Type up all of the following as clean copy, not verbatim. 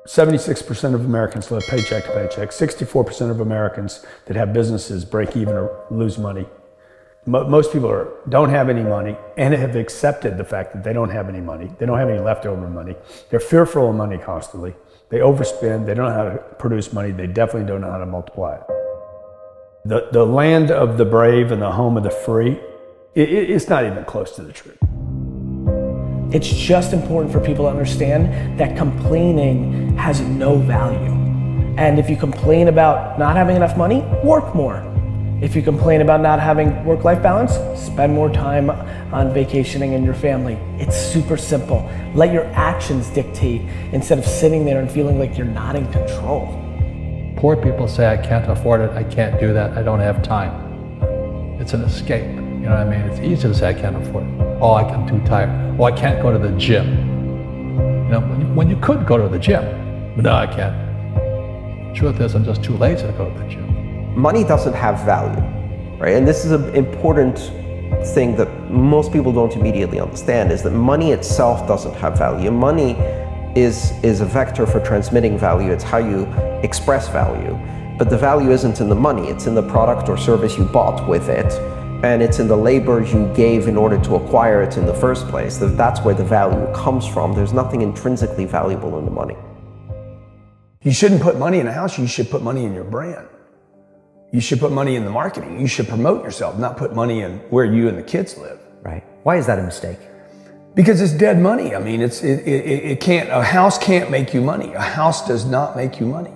76% of Americans live paycheck to paycheck. 64% of Americans that have businesses break even or lose money. Most people don't have any money and have accepted the fact that they don't have any money. They don't have any leftover money. They're fearful of money constantly. They overspend. They don't know how to produce money. They definitely don't know how to multiply it. The land of the brave and the home of the free, it's not even close to the truth. It's just important for people to understand that complaining has no value. And if you complain about not having enough money, work more. If you complain about not having work-life balance, spend more time on vacationing in your family. It's super simple. Let your actions dictate instead of sitting there and feeling like you're not in control. Poor people say, I can't afford it, I can't do that, I don't have time. It's an escape, you know what I mean? It's easy to say I can't afford it. Oh, I'm too tired. Oh, I can't go to the gym. You know, when you could go to the gym, but no, I can't. Truth is, I'm just too lazy to go to the gym. Money doesn't have value, right? And this is an important thing that most people don't immediately understand, is that money itself doesn't have value. Money is a vector for transmitting value. It's how you express value. But the value isn't in the money, it's in the product or service you bought with it. And it's in the labor you gave in order to acquire it in the first place. That's where the value comes from. There's nothing intrinsically valuable in the money. You shouldn't put money in a house, you should put money in your brand. You should put money in the marketing. You should promote yourself, not put money in where you and the kids live. Right. Why is that a mistake? Because it's dead money. I mean, a house can't make you money. A house does not make you money.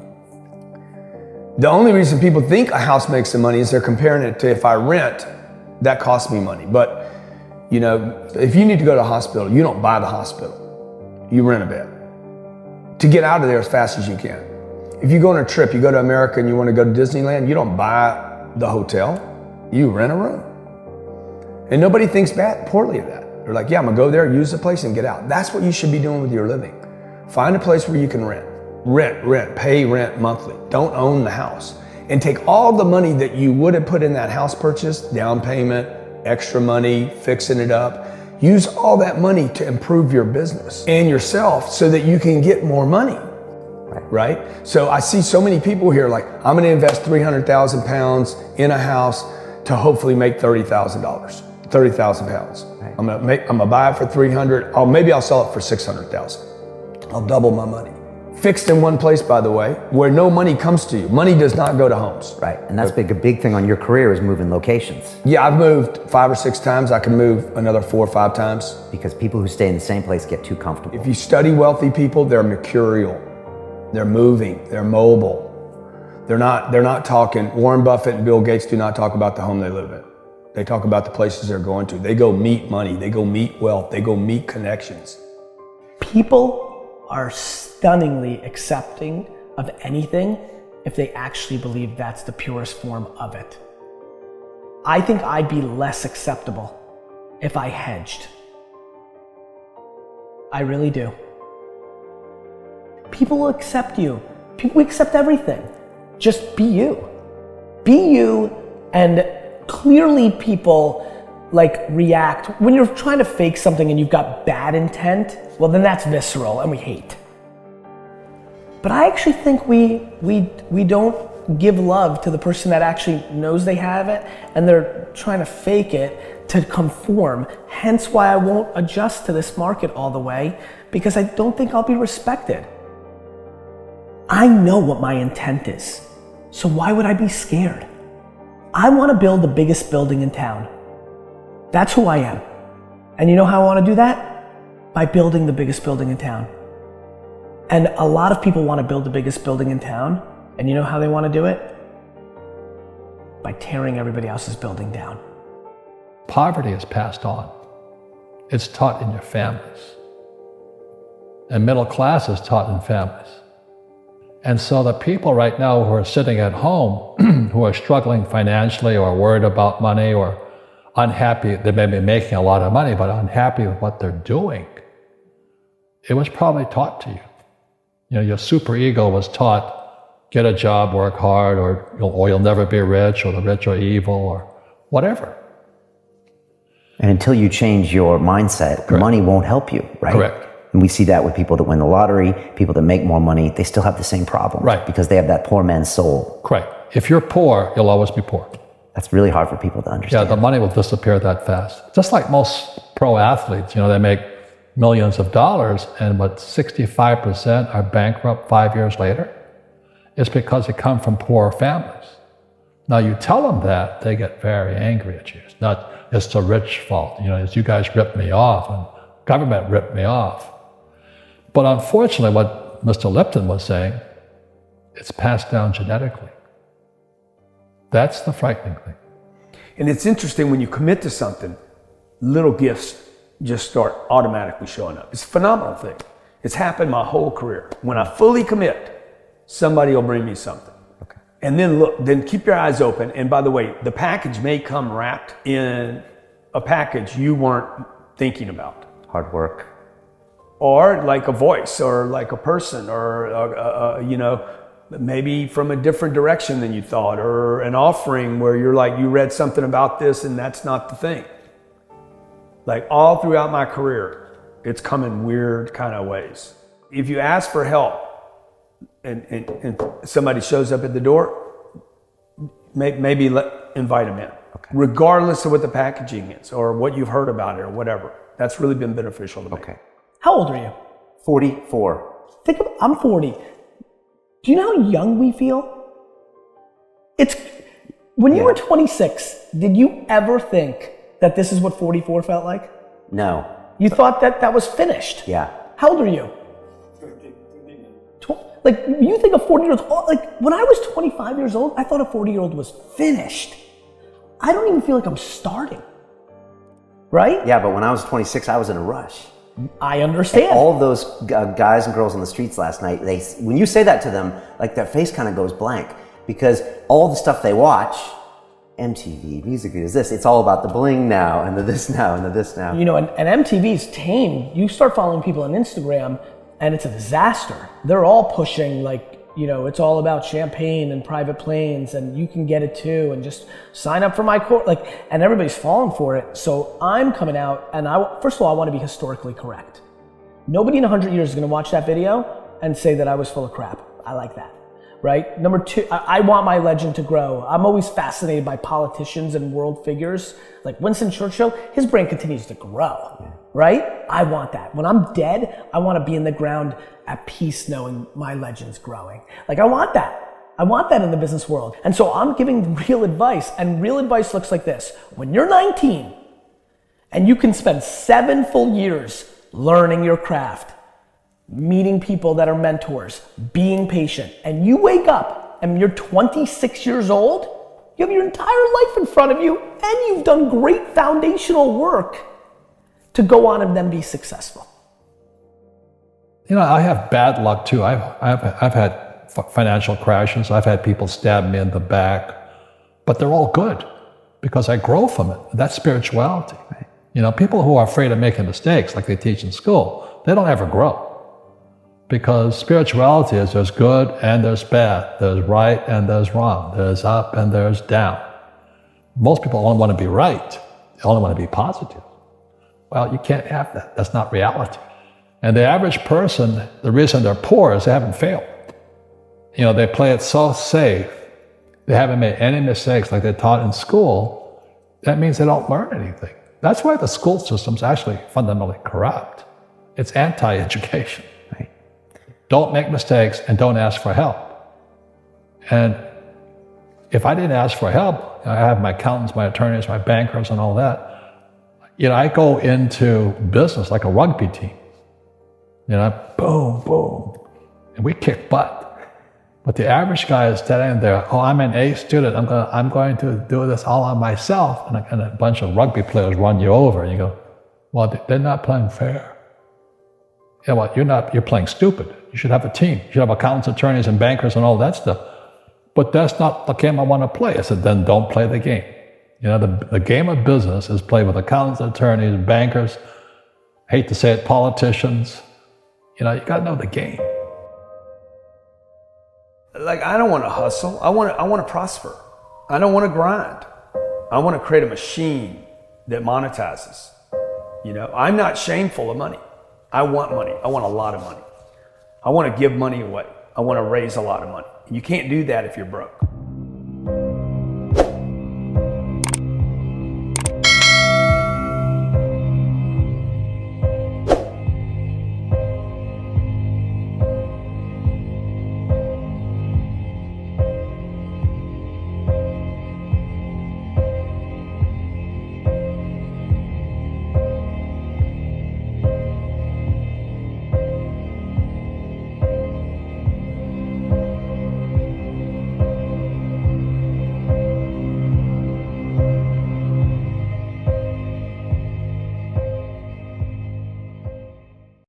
The only reason people think a house makes them money is they're comparing it to, if I rent, that costs me money. But, you know, if you need to go to a hospital, you don't buy the hospital. You rent a bed to get out of there as fast as you can. If you go on a trip, you go to America and you want to go to Disneyland, you don't buy the hotel, you rent a room. And nobody thinks poorly of that. They're like, yeah, I'm gonna go there, use the place and get out. That's what you should be doing with your living. Find a place where you can rent, pay rent monthly. Don't own the house. And take all the money that you would have put in that house purchase, down payment, extra money, fixing it up, use all that money to improve your business and yourself so that you can get more money. Right? So I see so many people here like, I'm gonna invest 300,000 pounds in a house to hopefully make $30,000, 30,000 pounds. Right. I'm gonna buy it for 300, maybe I'll sell it for 600,000. I'll double my money. Fixed in one place, by the way, where no money comes to you. Money does not go to homes. Right, and that's a big thing on your career is moving locations. Yeah, I've moved 5 or 6 times. I can move another 4 or 5 times. Because people who stay in the same place get too comfortable. If you study wealthy people, they're mercurial. They're moving, they're mobile. They're not talking, Warren Buffett and Bill Gates do not talk about the home they live in. They talk about the places they're going to. They go meet money, they go meet wealth, they go meet connections. People are stunningly accepting of anything if they actually believe that's the purest form of it. I think I'd be less acceptable if I hedged. I really do. People will accept you. People accept everything. Just be you. Be you, and clearly people like react. When you're trying to fake something and you've got bad intent, well then that's visceral and we hate. But I actually think we don't give love to the person that actually knows they have it and they're trying to fake it to conform. Hence why I won't adjust to this market all the way, because I don't think I'll be respected. I know what my intent is, so why would I be scared? I want to build the biggest building in town. That's who I am. And you know how I want to do that? By building the biggest building in town. And a lot of people want to build the biggest building in town, and you know how they want to do it? By tearing everybody else's building down. Poverty is passed on. It's taught in your families. And middle class is taught in families. And so the people right now who are sitting at home, who are struggling financially or worried about money or unhappy, they may be making a lot of money, but unhappy with what they're doing, it was probably taught to you. You know, your superego was taught, get a job, work hard, or you'll never be rich, or the rich are evil, or whatever. And until you change your mindset, Correct. Money won't help you, right? Correct. And we see that with people that win the lottery, people that make more money, they still have the same problem. Right. Because they have that poor man's soul. Correct. If you're poor, you'll always be poor. That's really hard for people to understand. Yeah, the money will disappear that fast. Just like most pro athletes, they make millions of dollars, and 65% are bankrupt 5 years later. It's because they come from poor families. Now you tell them that, they get very angry at you. It's not, it's the rich fault. It's you guys ripped me off and government ripped me off. But unfortunately, what Mr. Lipton was saying, it's passed down genetically. That's the frightening thing. And it's interesting when you commit to something, little gifts just start automatically showing up. It's a phenomenal thing. It's happened my whole career. When I fully commit, somebody will bring me something. Okay. And then keep your eyes open. And by the way, the package may come wrapped in a package you weren't thinking about. Hard work. Or like a voice, or like a person, or maybe from a different direction than you thought, or an offering where you're like, you read something about this and that's not the thing. Like all throughout my career, it's come in weird kind of ways. If you ask for help and somebody shows up at the door, maybe invite them in. Okay. Regardless of what the packaging is or what you've heard about it or whatever. That's really been beneficial to me. Okay. How old are you? 44. I'm 40. Do you know how young we feel? When you were 26, did you ever think that this is what 44 felt like? No. You thought that was finished? Yeah. How old are you? Like, you think a 40-year-old, like when I was 25 years old, I thought a 40-year-old was finished. I don't even feel like I'm starting. Right? Yeah, but when I was 26, I was in a rush. I understand. And all of those guys and girls on the streets last night, when you say that to them, like their face kind of goes blank, because all the stuff they watch, MTV, music videos, it's all about the bling now and the this now and the this now. And MTV's tame. You start following people on Instagram and it's a disaster. They're all pushing it's all about champagne and private planes and you can get it too and just sign up for my course. And everybody's falling for it. So I'm coming out and first of all, I want to be historically correct. Nobody in 100 years is going to watch that video and say that I was full of crap. I like that. Right? Number two, I want my legend to grow. I'm always fascinated by politicians and world figures. Like Winston Churchill, his brain continues to grow. Yeah. Right? I want that. When I'm dead, I want to be in the ground at peace knowing my legend's growing. I want that. I want that in the business world. And so I'm giving real advice, and real advice looks like this. When you're 19 and you can spend 7 full years learning your craft, meeting people that are mentors, being patient, and you wake up and you're 26 years old, you have your entire life in front of you and you've done great foundational work to go on and then be successful. I have bad luck too. I've had financial crashes. I've had people stab me in the back, but they're all good because I grow from it. That's spirituality. Right? People who are afraid of making mistakes, like they teach in school, they don't ever grow. Because spirituality is there's good and there's bad, there's right and there's wrong, there's up and there's down. Most people only want to be right, they only want to be positive. Well, you can't have that. That's not reality. And the average person, the reason they're poor is they haven't failed. They play it so safe, they haven't made any mistakes like they're taught in school. That means they don't learn anything. That's why the school system's actually fundamentally corrupt. It's anti-education. Don't make mistakes and don't ask for help. And if I didn't ask for help, I have my accountants, my attorneys, my bankers and all that. I go into business like a rugby team. Boom, boom. And we kick butt. But the average guy is standing there, I'm an A student, I'm going to do this all on myself. And a bunch of rugby players run you over and you go, well, they're not playing fair. Yeah, well, you're playing stupid. You should have a team. You should have accountants, attorneys, and bankers and all that stuff. But that's not the game I want to play. I said, then don't play the game. The game of business is played with accountants, attorneys, bankers, hate to say it, politicians. You got to know the game. I don't want to hustle. I want to prosper. I don't want to grind. I want to create a machine that monetizes. I'm not shameful of money. I want money. I want a lot of money. I want to give money away. I want to raise a lot of money. You can't do that if you're broke.